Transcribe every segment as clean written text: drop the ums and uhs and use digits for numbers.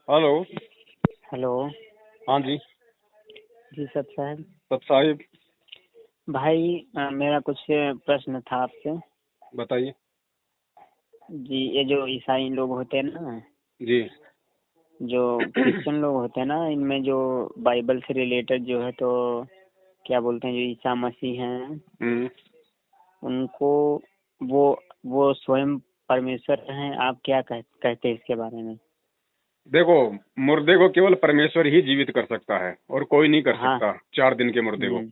Hello. Hello. हाँ जी। जी सत साहब। सत साहिब। भाई मेरा कुछ प्रश्न था आपसे। बताइए। जी ये जो ईसाई लोग होते हैं ना, जी। जो क्रिश्चियन लोग होते हैं ना, इनमें जो बाइबल से रिलेटेड जो है तो क्या बोलते हैं, जो ईसा मसीह हैं उनको वो वो स्वयं परमेश्वर हैं। आप क्या कहते हैं इसके बारे में? देखो, मुर्दे को केवल परमेश्वर ही जीवित कर सकता है और कोई नहीं कर हाँ। सकता 4 दिन के मुर्दे को। हम्म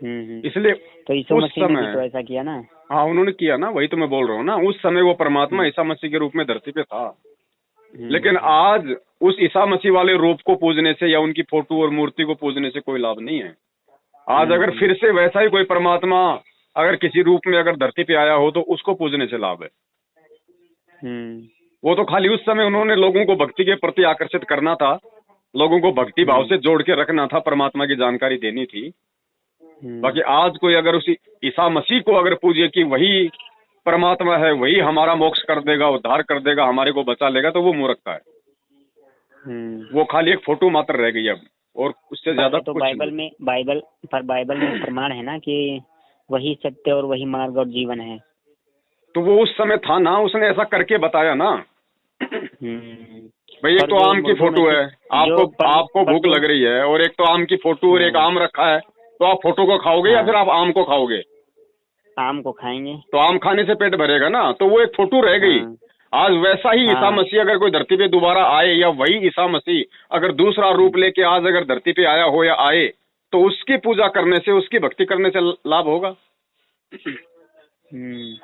हम्म। इसलिए तो यीशु उस मसीह ने भी समय, तो ऐसा किया ना। हाँ उन्होंने किया ना, वही तो मैं बोल रहा हूँ ना। उस समय वो परमात्मा हम्म ईसा मसीह के रूप में धरती पे था। लेकिन हम्म आज उस ईसा मसीह वाले रूप को पूजने से या उनकी फोटो और मूर्ति को पूजने से कोई लाभ नहीं है। आज अगर हम्म फिर से वैसा ही कोई परमात्मा अगर किसी रूप में अगर धरती पे आया हो तो उसको पूजने से लाभ है। हम्म वो तो खाली उस समय उन्होंने लोगों को भक्ति के प्रति आकर्षित करना था, लोगों को भक्ति भाव हम्म से जोड़ के रखना था, परमात्मा की जानकारी देनी थी। हम्म बाकी आज कोई अगर उसी ईसा मसीह को अगर पूजे कि वही परमात्मा है, वही हमारा मोक्ष कर देगा, उद्धार कर देगा, हमारे को बचा लेगा, तो वो मूर्खता है। वो खाली एक फोटो मात्र रह गई अब, और उससे ज्यादा तो कुछ नहीं। बाइबल में प्रमाण है ना कि वही सत्य और वही मार्ग और जीवन है। तो वो उस समय था ना, उसने ऐसा करके बताया ना। भाई एक पर तो जो आम की मुर्दों में फोटो से है, जो आपको आपको पर भूख जो लग रही है और एक तो आम की फोटो और एक हाँ आम रखा है, तो आप फोटो को खाओगे या फिर हाँ आप आम को खाओगे? आम को खाएंगे। तो आम खाने से पेट भरेगा ना, तो वो एक फोटो रह गई। हाँ आज वैसा ही ईसा हाँ। मसीह अगर कोई धरती पे दोबारा आए, या वही ईसा मसीह अगर दूसरा रूप लेके आज अगर धरती पे आया हो या आए, तो उसकी पूजा करने से, उसकी भक्ति करने से लाभ होगा। हम्म।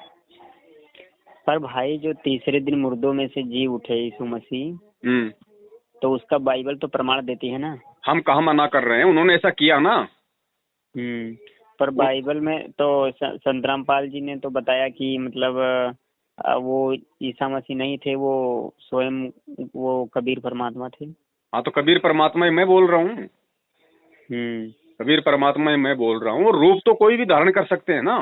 पर भाई जो तीसरे दिन मुर्दों में से जी उठे यीशु मसीह, हम्म। तो उसका बाइबल तो प्रमाण देती है ना। हम कहाँ मना कर रहे हैं, उन्होंने ऐसा किया ना। पर बाइबल में तो संत रामपाल जी ने तो बताया कि मतलब वो ईसा मसीह नहीं थे, वो स्वयं वो कबीर परमात्मा थे। हाँ, तो कबीर परमात्मा ही मैं बोल रहा हूँ। हम्म कबीर परमात्मा ही मैं बोल रहा हूँ। और रूप तो कोई भी धारण कर सकते हैं ना।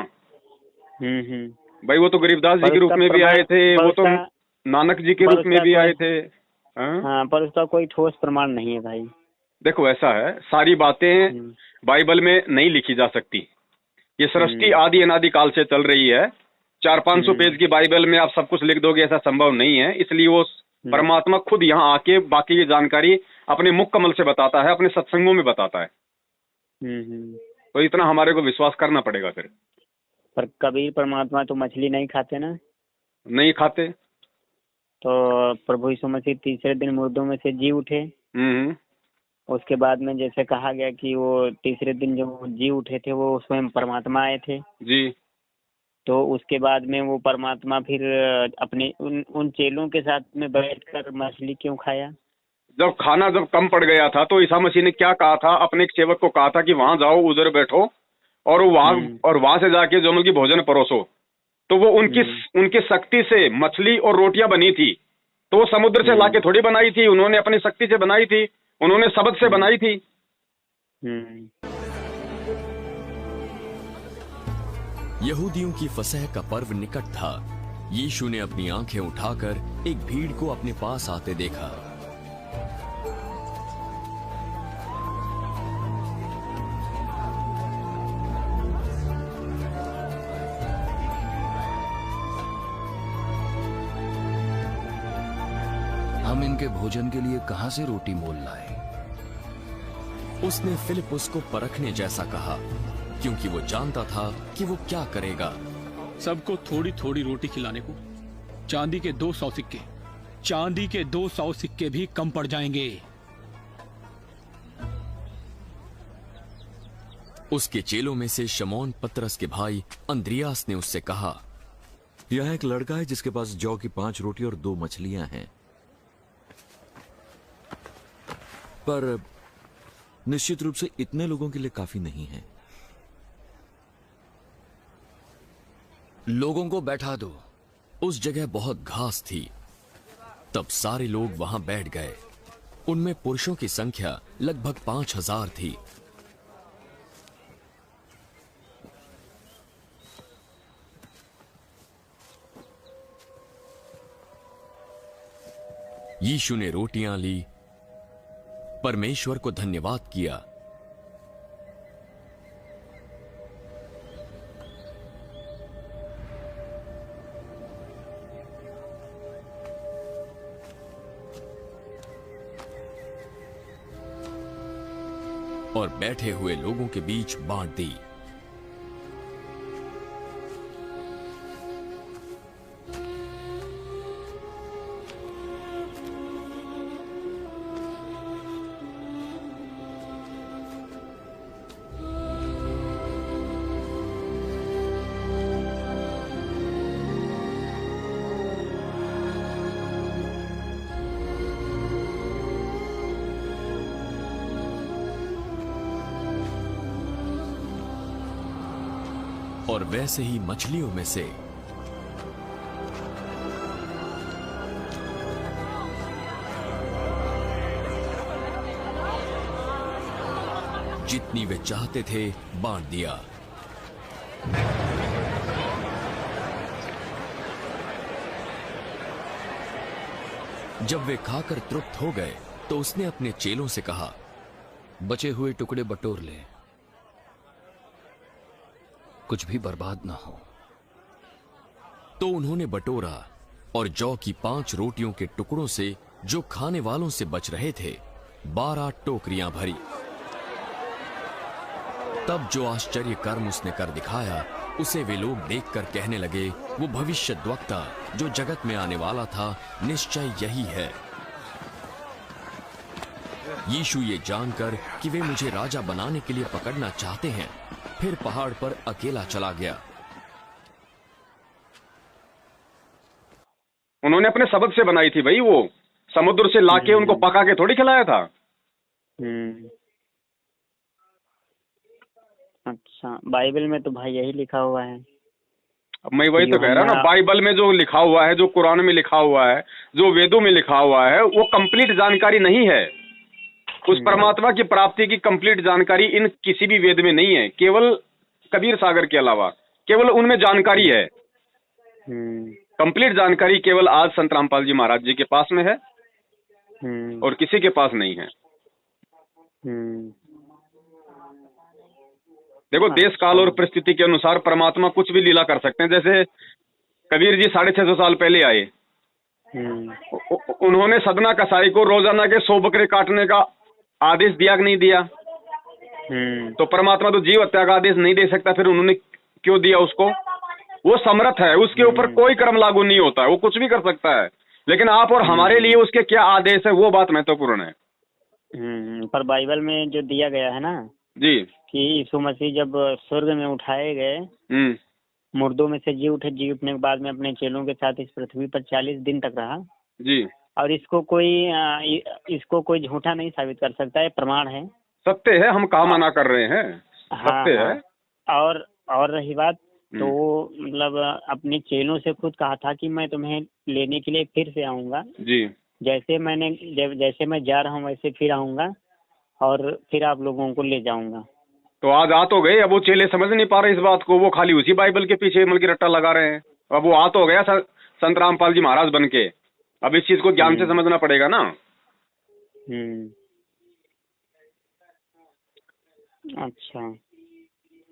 हम्म। भाई वो तो गरीबदास जी पर के रूप उसका में भी प्रमाण आए थे, पर वो तो उसका नानक जी के पर रूप में उसका भी कोई आए थे। हाँ? हाँ, पर उसका कोई ठोस प्रमाण नहीं है भाई। देखो ऐसा है, सारी बातें हम्म बाइबल में नहीं लिखी जा सकती। ये सृष्टि हम्म आदि अनादि काल से चल रही है। 400-500 पेज हम्म की बाइबल में आप सब कुछ लिख दोगे, ऐसा संभव नहीं है। इसलिए वो हम्म परमात्मा खुद यहाँ आके बाकी की जानकारी अपने मुख कमल से बताता है, अपने सत्संगों में बताता है। हम्म। तो इतना हमारे को विश्वास करना पड़ेगा फिर। पर कबीर परमात्मा तो मछली नहीं खाते ना। नहीं खाते। तो प्रभु यीशु मसीह तीसरे दिन मुर्दों में से जी उठे। हम्म। उसके बाद में जैसे कहा गया कि वो तीसरे दिन जब वो जी उठे थे, वो स्वयं परमात्मा आए थे। जी। तो उसके बाद में वो परमात्मा फिर अपने उन उन चेलों के साथ में बैठकर मछली क्यों खाया? जब खाना जब कम पड़ गया था तो ईसा मसीह ने क्या कहा था, अपने एक सेवक को कहा था कि वहां जाओ, उधर बैठो हम्म और वहां से जाके जो मतलब की भोजन परोसो। तो वो उनकी हम्म उनकी शक्ति से मछली और रोटियां बनी थी। तो वो समुद्र से लाके हम्म थोड़ी बनाई थी, उन्होंने अपनी शक्ति से बनाई थी, उन्होंने शब्द से हम्म बनाई थी। हम्म। यहूदियों की फसह का पर्व निकट था। यीशु ने अपनी आंखें उठाकर एक भीड़ को अपने पास आते देखा। हम इनके भोजन के लिए कहां से रोटी मोल लाए? उसने फिलिपुस को परखने जैसा कहा, क्योंकि वो जानता था कि वो क्या करेगा। सबको थोड़ी थोड़ी रोटी खिलाने को चांदी के 200 सिक्के, चांदी के 200 सिक्के भी कम पड़ जाएंगे। उसके चेलों में से शमौन पतरस के भाई अंद्रियास ने उससे कहा, यहाँ एक लड़का है जिसके पास जौ की 5 रोटी और 2 मछलियां हैं, पर निश्चित रूप से इतने लोगों के लिए काफी नहीं है। लोगों को बैठा दो। उस जगह बहुत घास थी। तब सारे लोग वहां बैठ गए। उनमें पुरुषों की संख्या लगभग 5000 थी। यीशु ने रोटियां ली, परमेश्वर को धन्यवाद किया और बैठे हुए लोगों के बीच बांट दी। और वैसे ही मछलियों में से जितनी वे चाहते थे बांट दिया। जब वे खाकर तृप्त हो गए तो उसने अपने चेलों से कहा, बचे हुए टुकड़े बटोर ले, कुछ भी बर्बाद ना हो। तो उन्होंने बटोरा और जौ की 5 रोटियों के टुकड़ों से जो खाने वालों से बच रहे थे 12 टोकरियां भरी। तब जो आश्चर्य कर्म उसने कर दिखाया उसे वे लोग देखकर कहने लगे, वो भविष्यद्वक्ता जो जगत में आने वाला था निश्चय यही है। यीशु ये जानकर कि वे मुझे राजा बनाने के लिए पकड़ना चाहते हैं, फिर पहाड़ पर अकेला चला गया। उन्होंने अपने शब्द से बनाई थी भाई, वो समुद्र से लाके उनको पका के थोड़ी खिलाया था। अच्छा, बाइबल में तो भाई यही लिखा हुआ है। अब मैं वही तो कह रहा ना, बाइबल में जो लिखा हुआ है, जो कुरान में लिखा हुआ है, जो वेदों में लिखा हुआ है, वो कंप्लीट जानकारी नहीं है। उस परमात्मा की प्राप्ति की कंप्लीट जानकारी इन किसी भी वेद में नहीं है, केवल कबीर सागर के अलावा केवल उनमें जानकारी है। कंप्लीट जानकारी केवल आज संत रामपाल जी महाराज जी के पास में है और किसी के पास नहीं है। देखो, देश काल और परिस्थिति के अनुसार परमात्मा कुछ भी लीला कर सकते हैं। जैसे कबीर जी 650 साल पहले आए, उन्होंने सदना कसाई को रोजाना के 100 बकरे काटने का आदेश दिया कि नहीं दिया? तो परमात्मा तो जीव हत्या का आदेश नहीं दे सकता, फिर उन्होंने क्यों दिया उसको? वो समर्थ है, उसके ऊपर कोई कर्म लागू नहीं होता है, वो कुछ भी कर सकता है। लेकिन आप और हमारे लिए उसके क्या आदेश है, वो बात महत्वपूर्ण है। पर बाइबल में जो दिया गया है ना जी, कि यीशु मसीह जब स्वर्ग में उठाए गए, मुर्दों में से जी उठे, जी उठने के बाद में अपने चेलों के साथ इस पृथ्वी पर 40 दिन तक रहा जी। और इसको कोई झूठा नहीं साबित कर सकता है, प्रमाण है, सत्य है। हम कहाँ मना कर रहे हैं, सत्य है। और रही बात, तो मतलब अपने चेलों से खुद कहा था कि मैं तुम्हें लेने के लिए फिर से आऊंगा जी। जैसे मैं जा रहा हूँ वैसे फिर आऊंगा और फिर आप लोगों को ले जाऊंगा। तो आज आ तो गए, अब वो चेले समझ नहीं पा रहे इस बात को, वो खाली उसी बाइबल के पीछे मतलब की रट्टा लगा रहे हैं। अब वो आ तो गया संत रामपाल जी महाराज बन के, अब इस चीज को ज्ञान से समझना पड़ेगा ना। अच्छा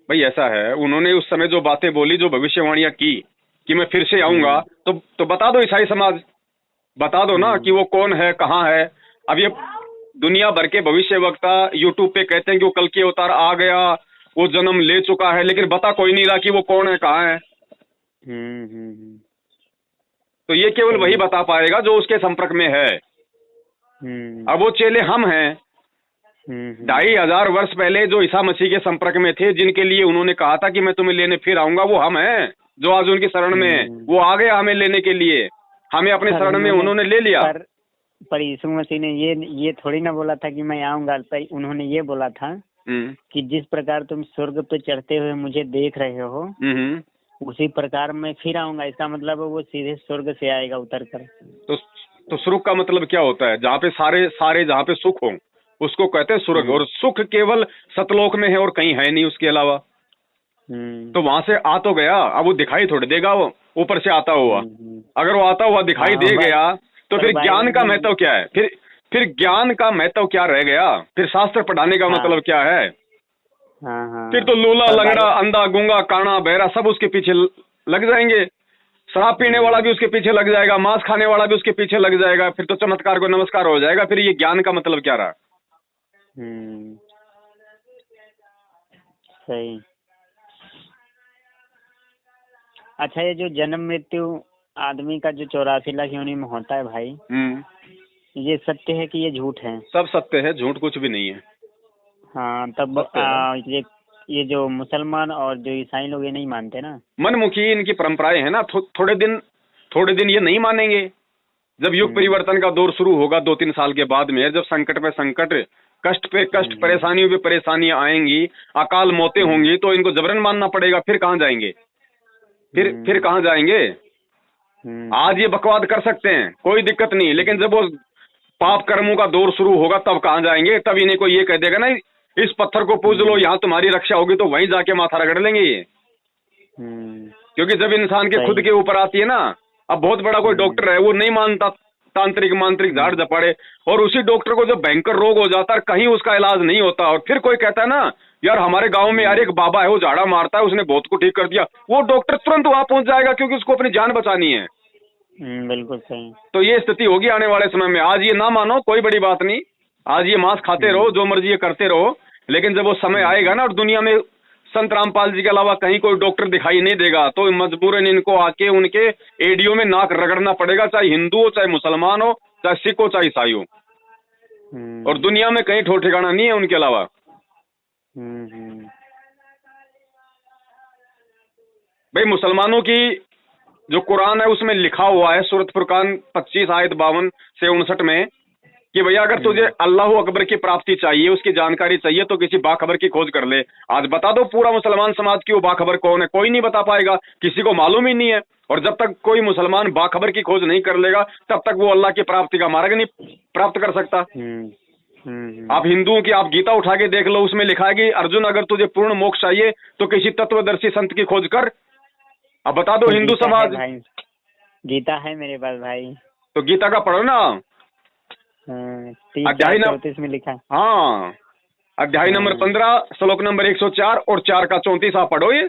भाई, ऐसा है, उन्होंने उस समय जो बातें बोली, जो भविष्यवाणियां की कि मैं फिर से आऊंगा, तो बता दो ईसाई समाज, बता दो ना कि वो कौन है, कहाँ है। अब ये दुनिया भर के भविष्यवक्ता यूट्यूब पे कहते हैं कि वो कल के अवतार आ गया, वो जन्म ले चुका है, लेकिन बता कोई नहीं रहा कि वो कौन है, कहाँ है। तो ये केवल वही बता पाएगा जो उसके संपर्क में है। अब वो चेले हम हैं, 2500 वर्ष पहले जो ईसा मसीह के संपर्क में थे, जिनके लिए उन्होंने कहा था कि मैं तुम्हें लेने फिर आऊंगा, वो हम हैं जो आज उनकी शरण में है। वो आ गया हमें लेने के लिए, हमें अपने शरण में उन्होंने ले लिया। पर यीशु मसीह ने ये थोड़ी ना बोला था कि मैं आऊंगा, पर उन्होंने ये बोला था कि जिस प्रकार तुम स्वर्ग पे चढ़ते हुए मुझे देख रहे हो उसी प्रकार मैं फिर आऊंगा। इसका मतलब वो सीधे स्वर्ग से आएगा उतर कर। तो स्वर्ग का मतलब क्या होता है? जहाँ पे सारे जहाँ पे सुख हो उसको कहते हैं स्वर्ग, और सुख केवल सतलोक में है और कहीं है नहीं उसके अलावा। तो वहां से आ तो गया, अब वो दिखाई थोड़ी देगा वो ऊपर से आता हुआ। अगर वो आता हुआ दिखाई दे गया तो फिर ज्ञान का महत्व क्या है? फिर ज्ञान का महत्व क्या रह गया? फिर शास्त्र पढ़ाने का मतलब क्या है? हाँ। फिर तो लूला, लंगड़ा, अंधा, गूंगा, काना, बहरा सब उसके पीछे लग जाएंगे। शराब पीने वाला भी उसके पीछे लग जाएगा, मांस खाने वाला भी उसके पीछे लग जाएगा। फिर तो चमत्कार को नमस्कार हो जाएगा। फिर ये ज्ञान का मतलब क्या रहा? सही। अच्छा, ये जो जन्म मृत्यु आदमी का जो 84 लाख योनि में होता है भाई, ये सत्य है कि ये झूठ है? सब सत्य है, झूठ कुछ भी नहीं है। हाँ, तब ये जो मुसलमान और जो ईसाई लोग ये नहीं मानते ना, मनमुखी इनकी परंपराएं है ना। थोड़े दिन ये नहीं मानेंगे। जब युग परिवर्तन का दौर शुरू होगा 2-3 साल के बाद में, जब संकट पे संकट, कष्ट पे कष्ट, परेशानियों पे परेशानियां आएंगी, अकाल मौतें होंगी, तो इनको जबरन मानना पड़ेगा। फिर कहाँ जाएंगे? फिर कहाँ जाएंगे? आज ये बकवाद कर सकते हैं, कोई दिक्कत नहीं, लेकिन जब वो पाप कर्मों का दौर शुरू होगा तब कहाँ जाएंगे? तब इन्हें कोई ये कह देगा ना इस पत्थर को पूज लो, यहाँ तुम्हारी रक्षा होगी, तो वहीं जाके माथा रगड़ लेंगे ये। क्योंकि जब इंसान के खुद के ऊपर आती है ना, अब बहुत बड़ा कोई डॉक्टर है, वो नहीं मानता तांत्रिक मांत्रिक झाड़ झपाड़े, और उसी डॉक्टर को जब भयंकर रोग हो जाता है, कहीं उसका इलाज नहीं होता, और फिर कोई कहता है ना यार हमारे गांव में यार एक बाबा है, वो झाड़ा मारता है, उसने बहुत को ठीक कर दिया, वो डॉक्टर तुरंत वहां पहुंच जाएगा, क्योंकि उसको अपनी जान बचानी है। बिल्कुल सही। तो ये स्थिति होगी आने वाले समय में। आज ये ना मानो कोई बड़ी बात नहीं, आज ये मांस खाते रहो, जो मर्जी ये करते रहो, लेकिन जब वो समय आएगा ना और दुनिया में संत रामपाल जी के अलावा कहीं कोई डॉक्टर दिखाई नहीं देगा, तो मजबूरन इनको आके उनके एडियो में नाक रगड़ना पड़ेगा, चाहे हिंदू हो, चाहे मुसलमान हो, चाहे सिख हो, चाहे ईसाई हो। और दुनिया में कहीं ठोर ठिकाना नहीं है उनके अलावा। भाई मुसलमानों की जो कुरान है उसमें लिखा हुआ है, सूरत फुरकान 25 आयत 52 से 59 में, कि भैया अगर तुझे अल्लाह अकबर की प्राप्ति चाहिए, उसकी जानकारी चाहिए, तो किसी बाखबर की खोज कर ले। आज बता दो पूरा मुसलमान समाज की वो बाखबर कौन है? कोई नहीं बता पाएगा, किसी को मालूम ही नहीं है। और जब तक कोई मुसलमान बाखबर की खोज नहीं कर लेगा, तब तक वो अल्लाह की प्राप्ति का मार्ग नहीं प्राप्त कर सकता। आप हिंदुओं की आप गीता उठा के देख लो, उसमें लिखा है कि अर्जुन अगर तुझे पूर्ण मोक्ष चाहिए तो किसी तत्वदर्शी संत की खोज कर। अब बता दो हिंदू समाज, गीता है मेरे पास भाई, तो गीता का पढ़ो ना, अध्याय 34 में लिखा है। हाँ, अध्याय नंबर 15 श्लोक नंबर 104 और 4 का 34 आप पढ़ो ये।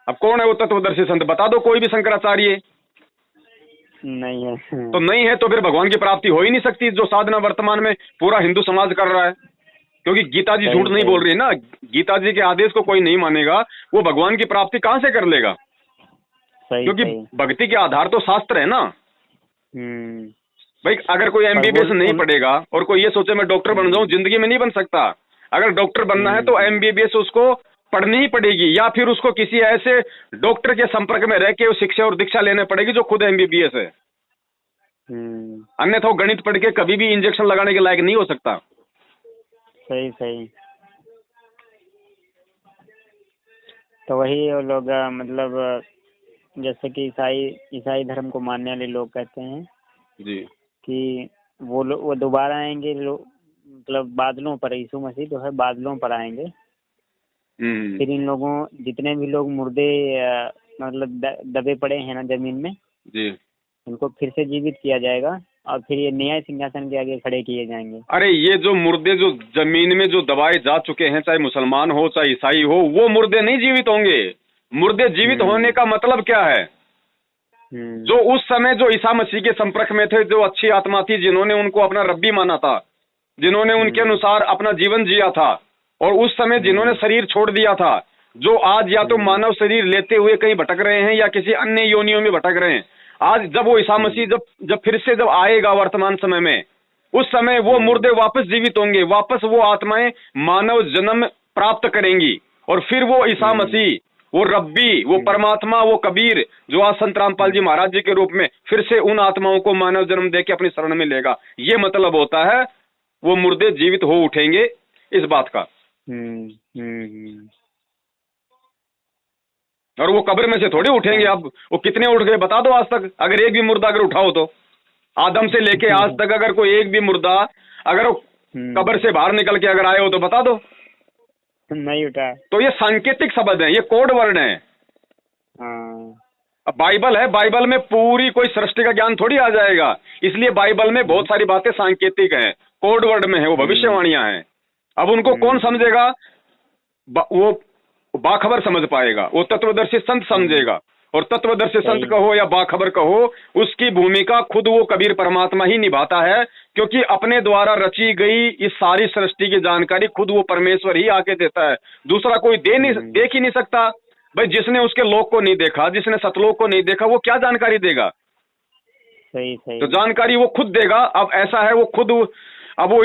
अब कौन है वो तत्वदर्शी संत? बता दो कोई भी शंकराचार्य नहीं है। तो नहीं है तो फिर भगवान की प्राप्ति हो ही नहीं सकती, जो साधना वर्तमान में पूरा हिंदू समाज कर रहा है। क्योंकि गीता जी झूठ नहीं बोल रही है ना, गीता जी के आदेश को कोई नहीं मानेगा, वो भगवान की प्राप्ति कहाँ से कर लेगा? क्योंकि भक्ति के आधार तो शास्त्र है ना। भाई अगर कोई MBBS नहीं पढ़ेगा और कोई ये सोचे मैं डॉक्टर बन जाऊं, जिंदगी में नहीं बन सकता। अगर डॉक्टर बनना है तो MBBS उसको पढ़नी ही पड़ेगी, या फिर उसको किसी ऐसे डॉक्टर के संपर्क में रह के शिक्षा और दीक्षा लेने पड़ेगी जो खुद MBBS है। अन्यथा गणित पढ़ के कभी भी इंजेक्शन लगाने के लायक नहीं हो सकता। सही। तो वही वो लोग मतलब जैसे कि ईसाई धर्म को मानने वाले लोग कहते हैं जी कि वो दोबारा आएंगे, मतलब बादलों पर, यीशु मसीह तो है बादलों पर आएंगे। फिर इन लोगों जितने भी लोग मुर्दे मतलब दबे पड़े हैं ना जमीन में जी, उनको फिर से जीवित किया जाएगा और फिर ये न्याय सिंहासन के आगे खड़े किए जाएंगे। अरे ये जो मुर्दे जो जमीन में जो दबाए जा चुके हैं, चाहे मुसलमान हो चाहे ईसाई हो, वो मुर्दे नहीं जीवित होंगे। मुर्दे जीवित होने का मतलब क्या है? जो उस समय जो ईसा मसीह के संपर्क में थे, जो अच्छी आत्मा थी, जिन्होंने उनको अपना रब्बी माना था, जिन्होंने उनके अनुसार अपना जीवन जिया था, और उस समय जिन्होंने शरीर छोड़ दिया था, जो आज या तो मानव शरीर लेते हुए कहीं भटक रहे हैं या किसी अन्य योनियों में भटक रहे हैं, आज जब वो ईसा मसीह जब फिर से जब आएगा वर्तमान समय में, उस समय वो मुर्दे वापस जीवित होंगे, वापस वो आत्माएं मानव जन्म प्राप्त करेंगी, और फिर वो ईसा मसीह, वो रब्बी, वो परमात्मा, वो कबीर जो आज संत रामपाल जी महाराज जी के रूप में फिर से उन आत्माओं को मानव जन्म दे के अपनी शरण में लेगा। ये मतलब होता है वो मुर्दे जीवित हो उठेंगे इस बात का। और वो कब्र में से थोड़ी उठेंगे। अब वो कितने उठ गए बता दो आज तक? अगर एक भी मुर्दा अगर उठाओ तो आदम से लेके आज तक अगर कोई एक भी मुर्दा अगर कब्र से बाहर निकल के अगर आए हो तो बता दो। नहीं उठा। तो ये सांकेतिक शब्द है, ये कोड वर्ड है। अब बाइबल है, बाइबल में पूरी कोई सृष्टि का ज्ञान थोड़ी आ जाएगा, इसलिए बाइबल में बहुत सारी बातें सांकेतिक हैं, कोड वर्ड में है, वो भविष्यवाणियां हैं। अब उनको कौन समझेगा? वो बाखबर समझ पाएगा, वो तत्वदर्शी संत समझेगा। और तत्वदर्शी संत कहो या बाखबर कहो, उसकी भूमिका खुद वो कबीर परमात्मा ही निभाता है, क्योंकि अपने द्वारा रची गई इस सारी सृष्टि की जानकारी खुद वो परमेश्वर ही आके देता है, दूसरा कोई देख ही नहीं सकता। भाई जिसने उसके लोक को नहीं देखा, जिसने सतलोक को नहीं देखा, वो क्या जानकारी देगा? सही सही। तो जानकारी वो खुद देगा। अब ऐसा है, वो खुद, अब वो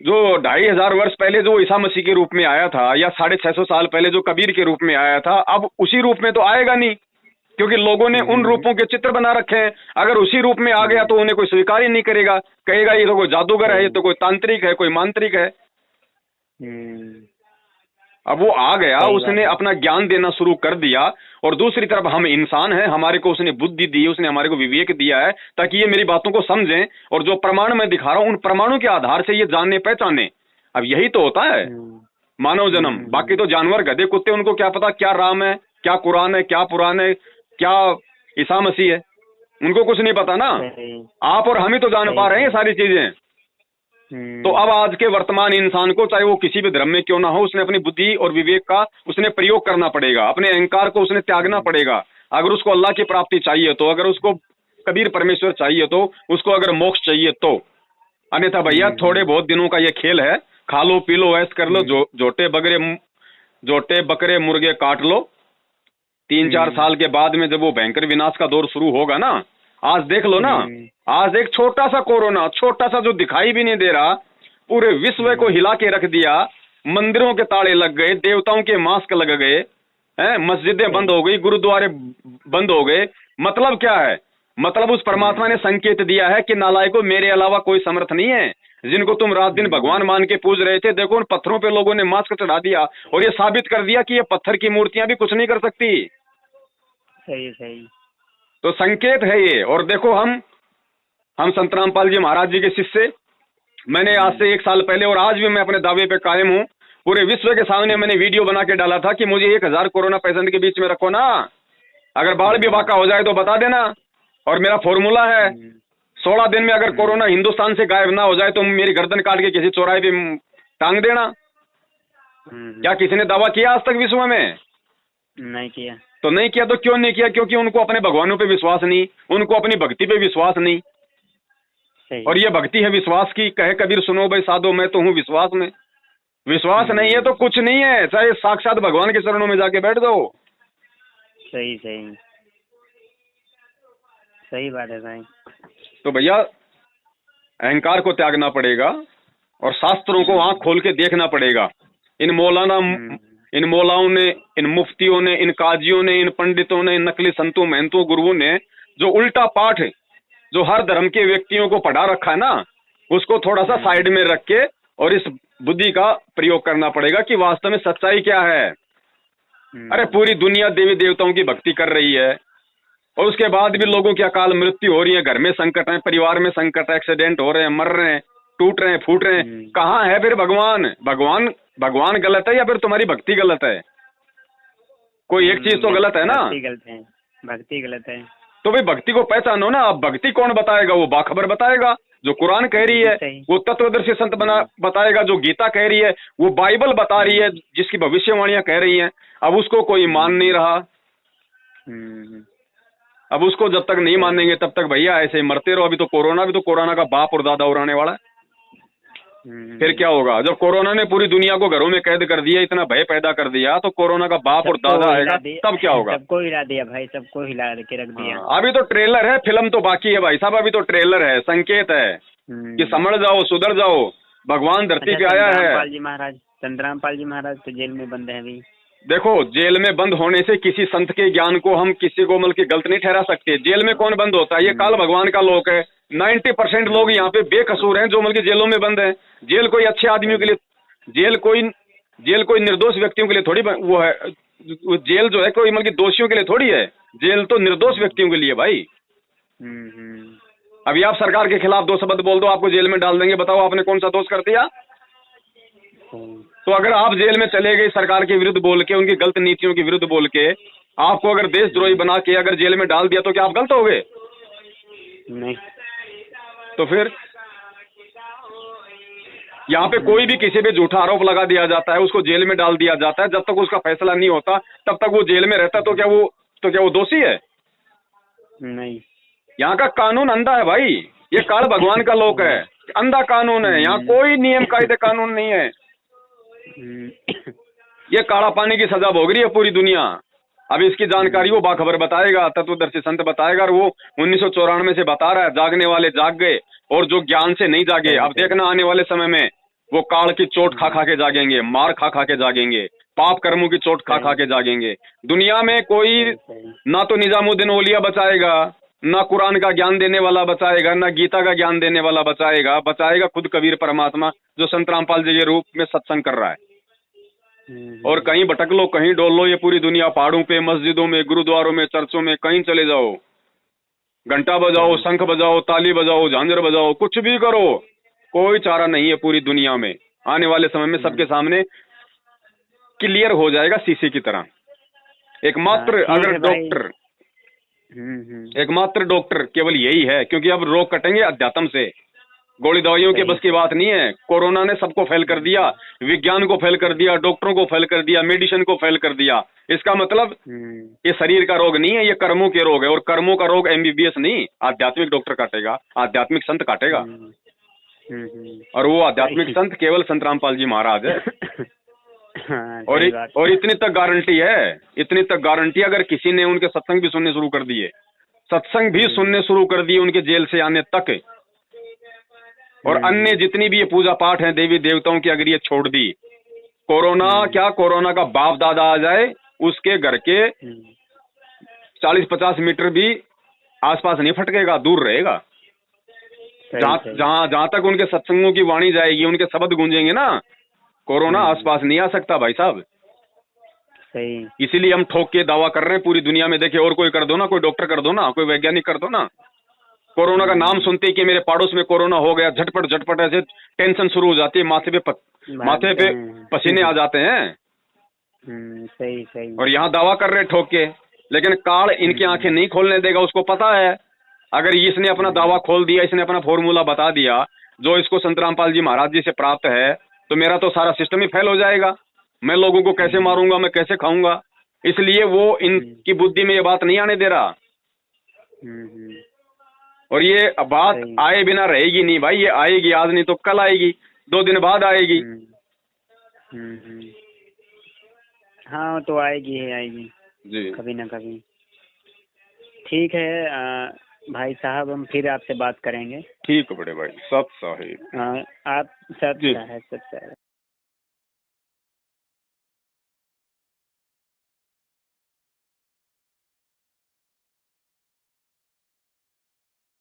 जो 2500 वर्ष पहले जो ईसा मसीह के रूप में आया था, या 650 साल पहले जो कबीर के रूप में आया था, अब उसी रूप में तो आएगा नहीं, क्योंकि लोगों ने उन रूपों के चित्र बना रखे हैं। अगर उसी रूप में आ गया तो उन्हें कोई स्वीकार ही नहीं करेगा, कहेगा ये तो कोई जादूगर है, ये तो कोई तांत्रिक है, कोई मांत्रिक है। अब वो आ गया, उसने अपना ज्ञान देना शुरू कर दिया, और दूसरी तरफ हम इंसान हैं, हमारे को उसने बुद्धि दी, उसने हमारे को विवेक दिया है, ताकि ये मेरी बातों को समझें, और जो प्रमाण मैं दिखा रहा हूं उन प्रमाणों के आधार से ये जानने पहचाने। अब यही तो होता है मानव जन्म। बाकी तो जानवर, गधे, कुत्ते, उनको क्या पता क्या राम है, क्या कुरान है, क्या पुराण है, क्या ईसा मसीह है, उनको कुछ नहीं पता ना। आप और हम ही तो जान पा रहे हैं ये सारी चीजें। तो अब आज के वर्तमान इंसान को, चाहे वो किसी भी धर्म में क्यों ना हो, उसने अपनी बुद्धि और विवेक का उसने प्रयोग करना पड़ेगा, अपने अहंकार को उसने त्यागना पड़ेगा। अगर उसको अल्लाह की प्राप्ति चाहिए तो, अगर उसको कबीर परमेश्वर चाहिए तो, उसको अगर मोक्ष चाहिए तो। अन्यथा भैया थोड़े बहुत दिनों का ये खेल है, खा लो पी लो ऐश कर लो, जोटे बकरे मुर्गे काट लो। 3-4 साल के बाद में जब वो भयंकर विनाश का दौर शुरू होगा ना, आज देख लो ना, आज एक छोटा सा कोरोना, छोटा सा जो दिखाई भी नहीं दे रहा, पूरे विश्व को हिला के रख दिया। मंदिरों के ताले लग गए, देवताओं के मास्क लग गए, मस्जिदें बंद हो गई, गुरुद्वारे बंद हो गए। मतलब क्या है? मतलब उस परमात्मा ने संकेत दिया है कि नालायकों, मेरे अलावा कोई समर्थ नहीं है। जिनको तुम रात दिन भगवान मान के पूज रहे थे, देखो उन पत्थरों पे लोगों ने मास्क चढ़ा दिया, और ये साबित कर दिया कि ये पत्थर की मूर्तियां भी कुछ नहीं कर सकती। सही सही। तो संकेत है ये। और देखो हम संत रामपाल जी महाराज जी के शिष्य, मैंने आज से 1 साल पहले, और आज भी मैं अपने दावे पे कायम हूँ, पूरे विश्व के सामने मैंने वीडियो बना के डाला था कि मुझे 1000 कोरोना पेशेंट के बीच में रखो ना, अगर बाढ़ भी वाक़ा हो जाए तो बता देना। और मेरा फॉर्मूला है, 16 दिन में अगर कोरोना हिंदुस्तान से गायब ना हो जाए तो मेरी गर्दन काट के किसी चौराहे पे टांग देना। क्या किसी ने दावा किया आज तक विश्व में? नहीं किया। तो नहीं किया तो क्यों नहीं किया? क्योंकि उनको अपने भगवानों पे विश्वास नहीं, उनको अपनी भक्ति पे विश्वास नहीं। और ये भक्ति है विश्वास की। कहे कबीर सुनो भाई साधो, मैं तो हूँ विश्वास में। विश्वास नहीं है तो कुछ नहीं है, चाहे साक्षात भगवान के चरणों में जाके बैठ जाओ। सही सही सही बात है भाई। तो भैया अहंकार को त्यागना पड़ेगा, और शास्त्रों को आंख खोल के देखना पड़ेगा। इन मौलाओं ने, इन मुफ्तियों ने, इन काजियों ने, इन पंडितों ने, इन नकली संतों महंतों गुरुओं ने जो उल्टा पाठ जो हर धर्म के व्यक्तियों को पढ़ा रखा है ना, उसको थोड़ा सा साइड में रख के और इस बुद्धि का प्रयोग करना पड़ेगा कि वास्तव में सच्चाई क्या है। अरे पूरी दुनिया देवी देवताओं की भक्ति कर रही है, और उसके बाद भी लोगों की अकाल मृत्यु हो रही है, घर में संकट है, परिवार में संकट है, एक्सीडेंट हो रहे हैं, मर रहे हैं, टूट रहे हैं, फूट रहे हैं। कहाँ है फिर भगवान? भगवान गलत है या फिर तुम्हारी भक्ति गलत है? कोई एक चीज तो गलत है ना। भक्ति गलत है। तो भाई भक्ति को पहचानो ना। अब भक्ति कौन बताएगा? वो बाखबर बताएगा, जो कुरान कह रही है, वो तत्वदर्शी संत बताएगा, जो गीता कह रही है, वो बाइबल बता रही है, जिसकी भविष्यवाणियां कह रही हैं। अब उसको कोई मान नहीं रहा। अब उसको जब तक नहीं मानेंगे तब तक भैया ऐसे ही मरते रहो। अभी तो कोरोना का बाप और दादा उड़ाने वाला है। फिर क्या होगा? जब कोरोना ने पूरी दुनिया को घरों में कैद कर दिया, इतना भय पैदा कर दिया, तो कोरोना का बाप और दादा आएगा तब क्या होगा? सबको हिला दिया भाई, सबको हिला के रख दिया। अभी तो ट्रेलर है, फिल्म तो बाकी है भाई साहब। अभी तो ट्रेलर है, संकेत है कि समझ जाओ, सुधर जाओ, भगवान धरती पे आया है। चंद्रामपाल जी महाराज तो जेल में बंद है अभी। देखो, जेल में बंद होने से किसी संत के ज्ञान को हम किसी को मतलब की गलत नहीं ठहरा सकते। जेल में कौन बंद होता है? ये काल भगवान का लोक है। 90% लोग यहाँ पे बेकसूर हैं जो मतलब जेलों में बंद हैं। जेल कोई अच्छे आदमियों के लिए, जेल कोई निर्दोष व्यक्तियों के लिए थोड़ी वो है। जेल जो है कोई मतलब दोषियों के लिए थोड़ी है। जेल तो निर्दोष व्यक्तियों के लिए भाई। अभी आप सरकार के खिलाफ 2 शब्द बोल दो, आपको जेल में डाल देंगे। बताओ आपने कौन सा दोष कर दिया? तो अगर आप जेल में चले गए सरकार के विरुद्ध बोल के, उनकी गलत नीतियों के विरुद्ध बोल के, आपको अगर देशद्रोही बना के अगर जेल में डाल दिया तो क्या आप गलत हो गए? नहीं। तो फिर यहाँ पे कोई भी किसी पे झूठा आरोप लगा दिया जाता है, उसको जेल में डाल दिया जाता है, जब तक उसका फैसला नहीं होता तब तक वो जेल में रहता है, तो क्या वो दोषी है? नहीं। यहाँ का कानून अंधा है भाई, ये काल भगवान का लोक है, अंधा कानून है, यहाँ कोई नियम कायदे कानून नहीं है। ये काला पानी की सजा भोग रही है पूरी दुनिया। अब इसकी जानकारी वो बाखबर बताएगा, तत्वदर्शी संत बताएगा, और वो 1994 से बता रहा है, जागने वाले जाग गए और जो ज्ञान से नहीं जागे, अब देखना आने वाले समय में वो काल की चोट खा खा के जागेंगे, मार खा खा के जागेंगे, पाप कर्मों की चोट खा खा के जागेंगे। दुनिया में कोई ना तो निजामुद्दीन औलिया बचाएगा, ना कुरान का ज्ञान देने वाला बचाएगा, ना गीता का ज्ञान देने वाला बचाएगा खुद कबीर परमात्मा, जो संत रामपाल जी के रूप में सत्संग कर रहा है। और कहीं भटक लो, कहीं डोल लो, ये पूरी दुनिया, पहाड़ों पे, मस्जिदों में, गुरुद्वारों में, चर्चों में, कहीं चले जाओ, घंटा बजाओ, शंख बजाओ, ताली बजाओ, झांझर बजाओ, कुछ भी करो, कोई चारा नहीं है पूरी दुनिया में। आने वाले समय में सबके सामने क्लियर हो जाएगा शीशे की तरह। एकमात्र अगर डॉक्टर, एकमात्र डॉक्टर केवल यही है, क्योंकि अब रोग कटेंगे अध्यात्म से, गोली दवाइयों के बस की बात नहीं है। कोरोना ने सबको फेल कर दिया, विज्ञान को फेल कर दिया, डॉक्टरों को फेल कर दिया, मेडिसिन को फेल कर दिया। इसका मतलब ये शरीर का रोग नहीं है, ये कर्मों के रोग है, और कर्मों का रोग MBBS नहीं, आध्यात्मिक डॉक्टर काटेगा, आध्यात्मिक संत काटेगा। और वो आध्यात्मिक संत केवल संत रामपाल जी महाराज है। और इतनी तक गारंटी है, इतनी तक गारंटी, अगर किसी ने उनके सत्संग भी सुनने शुरू कर दिए, सत्संग भी सुनने शुरू कर दिए उनके जेल से आने तक, और अन्य जितनी भी ये पूजा पाठ है देवी देवताओं की, अगर ये छोड़ दी, कोरोना क्या, कोरोना का बाप दादा आ जाए, उसके घर के 40-50 मीटर भी आसपास नहीं फटकेगा, दूर रहेगा। जहां तक उनके सत्संगों की वाणी जाएगी, उनके शब्द गूंजेंगे ना, कोरोना आसपास नहीं आ सकता भाई साहब। सही। इसीलिए हम ठोक के दावा कर रहे हैं पूरी दुनिया में। देखिए, और कोई कर दो ना, कोई डॉक्टर कर दो ना, कोई वैज्ञानिक कर दो ना, कोरोना का नाम सुनते ही कि मेरे पड़ोस में कोरोना हो गया, झटपट ऐसे टेंशन शुरू हो जाती है, माथे पे पसीने आ जाते हैं। सही। और यहाँ दावा कर रहे ठोक के, लेकिन काल इनकी आंखें नहीं खोलने देगा। उसको पता है, अगर इसने अपना दावा खोल दिया, इसने अपना फॉर्मूला बता दिया जो इसको संत रामपाल जी महाराज जी से प्राप्त है, तो मेरा तो सारा सिस्टम ही फेल हो जाएगा। मैं लोगों को कैसे मारूंगा, मैं कैसे खाऊंगा? इसलिए वो इनकी बुद्धि में ये बात नहीं आने दे रहा। और ये बात आए बिना रहेगी नहीं भाई, ये आएगी, आज नहीं तो कल आएगी, 2 दिन बाद आएगी। हाँ, तो आएगी जी, कभी ना कभी। ठीक है भाई साहब, हम फिर आपसे बात करेंगे। ठीक है बड़े भाई, सत साहिब। आप सत साहिब।